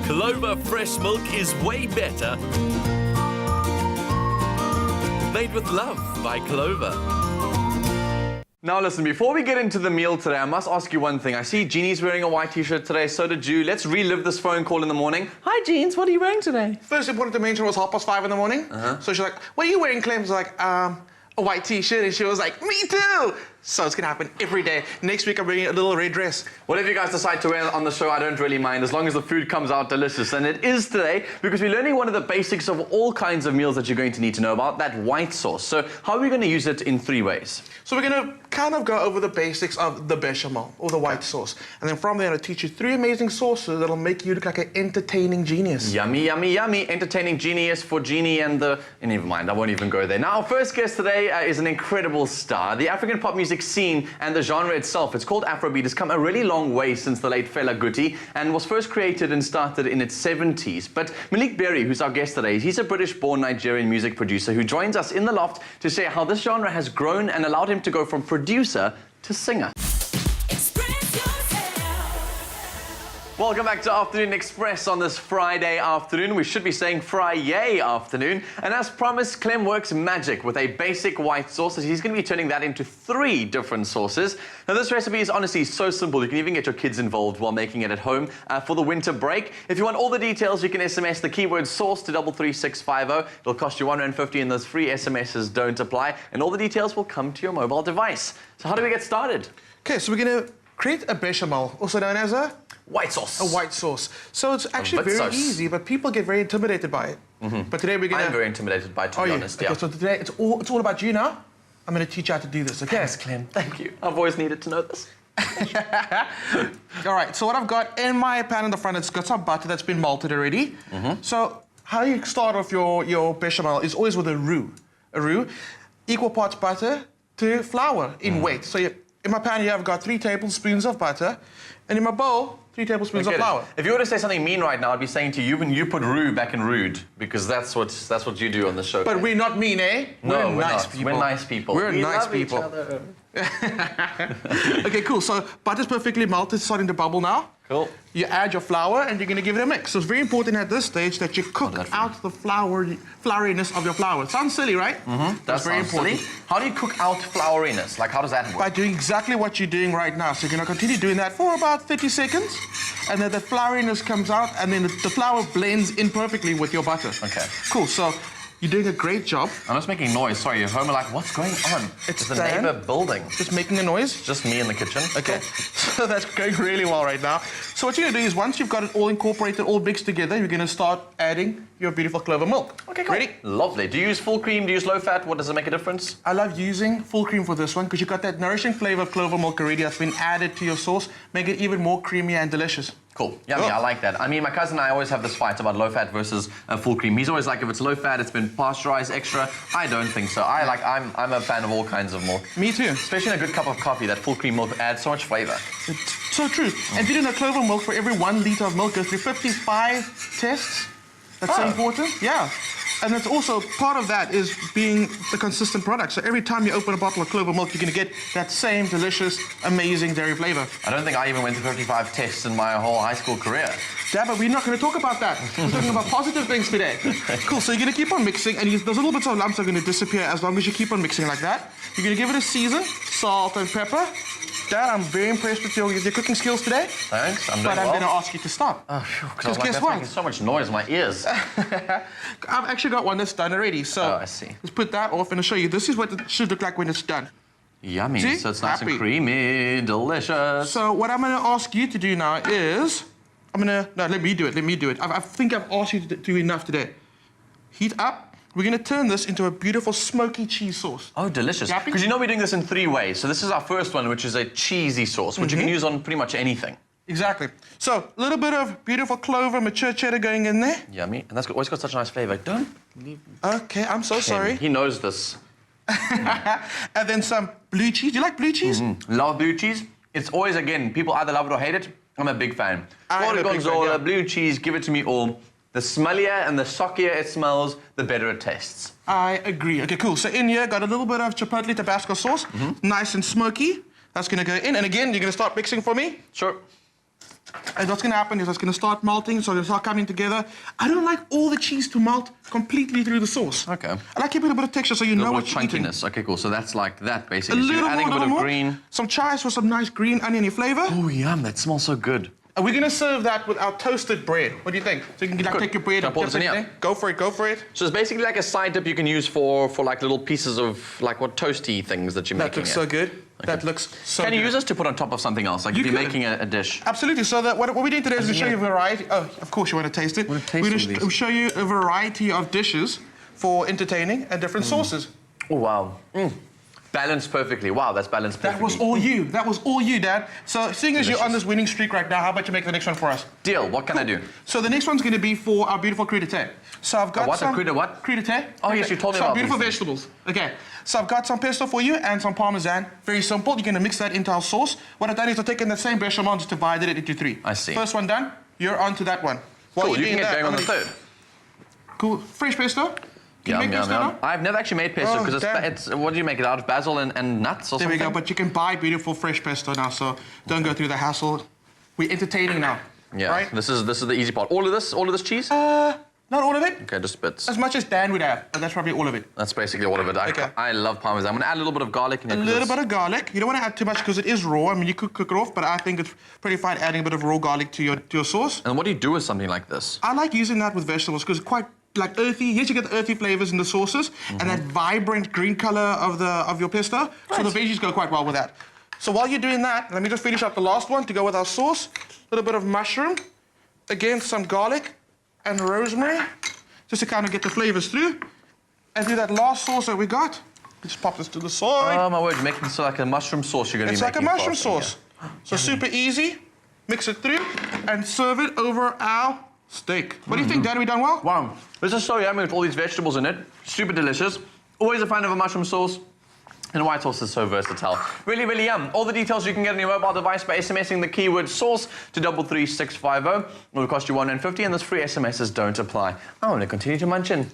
Clover fresh milk is way better. Made with love by Clover. Now listen, before we get into the meal today, I must ask you one thing. I see Jeannie's wearing a white t-shirt today, so did you. Let's relive this phone call in the morning. Hi Jeans, what are you wearing today? First important to mention was 5:30 in the morning. So she's like, what are you wearing, Clem? I was like, a white t-shirt, and she was like, me too! So it's gonna happen every day. Next week I'm wearing a little red dress. Whatever you guys decide to wear on the show, I don't really mind, as long as the food comes out delicious. And it is today, because we're learning one of the basics of all kinds of meals that you're going to need to know about, that white sauce. So how are we going to use it in 3 ways? So we're gonna kind of go over the basics of the béchamel, or the white sauce. And then from there, I'll teach you 3 amazing sauces that'll make you look like an entertaining genius. Yummy, yummy, yummy. Entertaining genius for Jeannie and the... Never mind, I won't even go there. Now, our first guest today is an incredible star. The African pop music scene and the genre itself, it's called Afrobeat, has come a really long way since the late Fela Kuti and was first created and started in its 70s. But Malik Berry, who's our guest today, he's a British-born Nigerian music producer who joins us in the loft to share how this genre has grown and allowed him to go from producer to singer. Welcome back to Afternoon Express on this Friday afternoon. We should be saying Fry-yay afternoon. And as promised, Clem works magic with a basic white sauce. He's going to be turning that into 3 different sauces. Now, this recipe is honestly so simple. You can even get your kids involved while making it at home for the winter break. If you want all the details, you can SMS the keyword sauce to 33650. It'll cost you R1.50 and those free SMSs don't apply. And all the details will come to your mobile device. So how do we get started? Okay, so we're gonna create a béchamel, also known as a white sauce. A white sauce. So it's actually very easy, but people get very intimidated by it. But today we're gonna... I'm very intimidated by it, to be honest. Okay, so today it's all about you now. I'm gonna teach you how to do this, okay? Yes, Clem. Thank you. I've always needed to know this. All right, so what I've got in my pan in the front, it's got some butter that's been melted already. So how you start off your béchamel is always with a roux. A roux, equal parts butter to flour in weight. So in my pan here, I've got 3 tablespoons of butter, and in my bowl, 3 tablespoons of flour. If you were to say something mean right now, I'd be saying to you, when you put roux back in rude, because that's what you do on the show. But we're not mean, eh? No, we're nice people. We're nice people. We're nice people. Love each other. Okay, cool. So butter's perfectly melted, starting to bubble now. Cool. You add your flour and you're going to give it a mix. So it's very important at this stage that you cook out the flouriness of your flour. Sounds silly, right? That's very important. Silly. How do you cook out flouriness? Like, how does that work? By doing exactly what you're doing right now. So you're going to continue doing that for about 30 seconds. And then the flouriness comes out and then the flour blends in perfectly with your butter. Okay. Cool. So you're doing a great job. I'm just making noise. Sorry, you're home like, what's going on? It's the neighbor building. Just making a noise. Just me in the kitchen. Okay. So that's going really well right now. So what you're going to do is once you've got it all incorporated, all mixed together, you're going to start adding your beautiful Clover milk. Okay, cool. Ready? Lovely. Do you use full cream? Do you use low fat? What does it make a difference? I love using full cream for this one because you've got that nourishing flavor of Clover milk already that's been added to your sauce, make it even more creamy and delicious. Cool. Yummy, I like that. I mean, my cousin and I always have this fight about low fat versus full cream. He's always like, if it's low fat, it's been pasteurized extra. I don't think so. I'm a fan of all kinds of milk. Me too. Especially in a good cup of coffee, that full cream milk adds so much flavor. It's so true. And did you know Clover milk, for every 1 liter of milk, goes through 55 tests? That's so important. Yeah. And it's also, part of that is being the consistent product. So every time you open a bottle of Clover milk, you're going to get that same delicious, amazing dairy flavor. I don't think I even went through 55 tests in my whole high school career. Yeah, but we're not going to talk about that. We're talking about positive things today. Cool, so you're going to keep on mixing, and those little bits of lumps are going to disappear as long as you keep on mixing like that. You're going to give it a season, salt and pepper. Dad, I'm very impressed with your cooking skills today. Thanks, I'm doing well. But I'm going to ask you to stop. Oh, because guess what? Making so much noise in my ears. I've actually got one that's done already, so I see. Let's put that off and I'll show you. This is what it should look like when it's done. Yummy. See? So it's nice and creamy, delicious. So what I'm going to ask you to do now is, no, let me do it. I think I've asked you to do enough today. Heat up. We're going to turn this into a beautiful smoky cheese sauce. Oh, delicious. Because you know we're doing this in 3 ways. So this is our first one, which is a cheesy sauce, which you can use on pretty much anything. Exactly. So a little bit of beautiful Clover, mature cheddar going in there. Yummy. And that's always got such a nice flavor. Don't leave. Okay, I'm so sorry. He knows this. And then some blue cheese. Do you like blue cheese? Love blue cheese. It's always, again, people either love it or hate it. I'm a big fan. Gorgonzola, blue cheese, give it to me all. The smellier and the sockier it smells, the better it tastes. I agree. Okay, cool. So in here, got a little bit of chipotle Tabasco sauce. Nice and smoky. That's going to go in. And again, you're going to start mixing for me? Sure. And what's going to happen is it's going to start melting, so it'll start coming together. I don't like all the cheese to melt completely through the sauce. Okay. I like keeping a bit of texture so you know what you're eating. Chunkiness. Okay, cool. So that's like that, basically. A So you're little adding more, a bit of more. green. Some chives for some nice green oniony flavor. Oh, yum. That smells so good. And we're going to serve that with our toasted bread. What do you think? So you can like, take your bread Can I and pour dip this in it here? there. Go for it, go for it. So it's basically like a side dip you can use for like little pieces of like what toasty things that you're That making. looks so good. That looks so good. Can you use this to put on top of something else? Like if you're making a dish? Absolutely. So that what we're doing today is to show you a variety. Oh, of course you want to taste it. Want to taste We're all going these. to show you a variety of dishes for entertaining and different sauces. Oh, wow. Balanced perfectly. Wow, that's balanced perfectly. That was all you. That was all you, Dad. So seeing as you're on this winning streak right now, how about you make the next one for us? Deal. What can I do? So the next one's going to be for our beautiful crudité. So I've got what? some... A what? Crudité. Oh, yes, you told me some about beautiful these vegetables. Okay. So I've got some pesto for you and some parmesan. Very simple. You're going to mix that into our sauce. What I've done is I've taken the same béchamel and just divided it into 3. I see. First one done. You're on to that one. While Cool, you're you can doing get that, going on I'm the gonna- third. Cool. Fresh pesto. Can you make pesto now? I've never actually made pesto Oh, because damn. it's what do you make it out of? Basil and nuts or There something? we go. But you can buy beautiful fresh pesto now, so don't go through the hassle. We're entertaining now. Yeah. Right? This is the easy part. All of this cheese? Not all of it. Okay, just bits. As much as Dan would have, but that's probably all of it. That's basically all of it. Okay. I love parmesan. I'm gonna add a little bit of garlic in A here. little bit of garlic. You don't want to add too much because it is raw. I mean, you could cook it off, but I think it's pretty fine adding a bit of raw garlic to your sauce. And what do you do with something like this? I like using that with vegetables because it's quite like earthy. Yes, you get the earthy flavors in the sauces and that vibrant green color of your pesto. So the veggies go quite well with that. So while you're doing that, let me just finish up the last one to go with our sauce. A little bit of mushroom, again some garlic and rosemary, just to kind of get the flavors through. And do that last sauce that we got. Just pop this to the side. Oh my word, you're making so like a mushroom sauce you're gonna It's be like a making. mushroom fasting, sauce. So super easy. Mix it through and serve it over our steak. What do you think, Dan? We done well? Yeah. Wow, this is so yummy with all these vegetables in it. Super delicious. Always a fan of a mushroom sauce. And white sauce is so versatile. Really, really yum. All the details you can get on your mobile device by SMSing the keyword sauce to 33650. It will cost you $1.50 and those free SMSs don't apply. I want to continue to munch in.